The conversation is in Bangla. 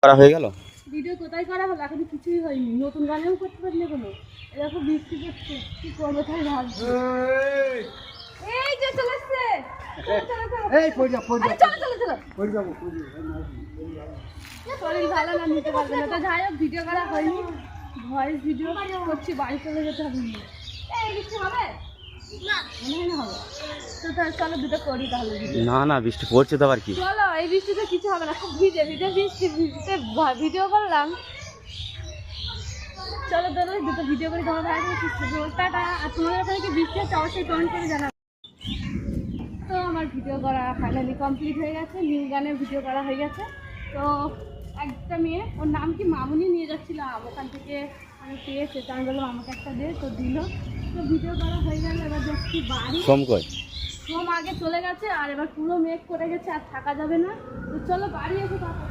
করা হয়ে গেল? ভিডিও কোথায় করা হলো, এখন কিছুই হয়নি, নতুন গানেও করতে পারলে কোনো। এরকম বৃষ্টি পড়ছে, কি করবো তাই ভাবছি। এই যে চলে এসছে, শরীর ভালো না, নিতে পারবে না। তো যাই হোক, ভিডিও করা হয়নি, ভয়েস ভিডিও করছি, বাড়ি চলে যেতে হবে। এই বৃষ্টি হবে না, মনে হয় না হবে। তো চলো দুটো করি তাহলে ভিডিও। না না, বৃষ্টি পড়ছে তো আবার কি। চলো, এই বৃষ্টিতে কিছু হবে না, খুব ভিজে ভিজে বৃষ্টিতে ভিডিও করলাম। চলো দাদা, দুটো ভিডিও করে তোমার ভাই টাটা। আর তোমাদের ওখানে কি বৃষ্টি হচ্ছে অবশ্যই কমেন্ট করে জানাবে। তো আমার ভিডিও করা ফাইনালি কমপ্লিট হয়ে গেছে, নিউ গানের ভিডিও করা হয়ে গেছে। তো একটা মেয়ে, ওর নাম কি মামুনি, নিয়ে যাচ্ছিলাম ওখান থেকে, আমি পেয়েছে, তো আমি বললাম আমাকে একটা দে, তো দিল। তো ভিডিও করা হয়ে গেল, এবার যাচ্ছি বাড়ি। সোম আগে চলে গেছে, আর এবার পুরো মেঘ করে গেছে, আর থাকা যাবে না। তো চলো বাড়ি এসে কথা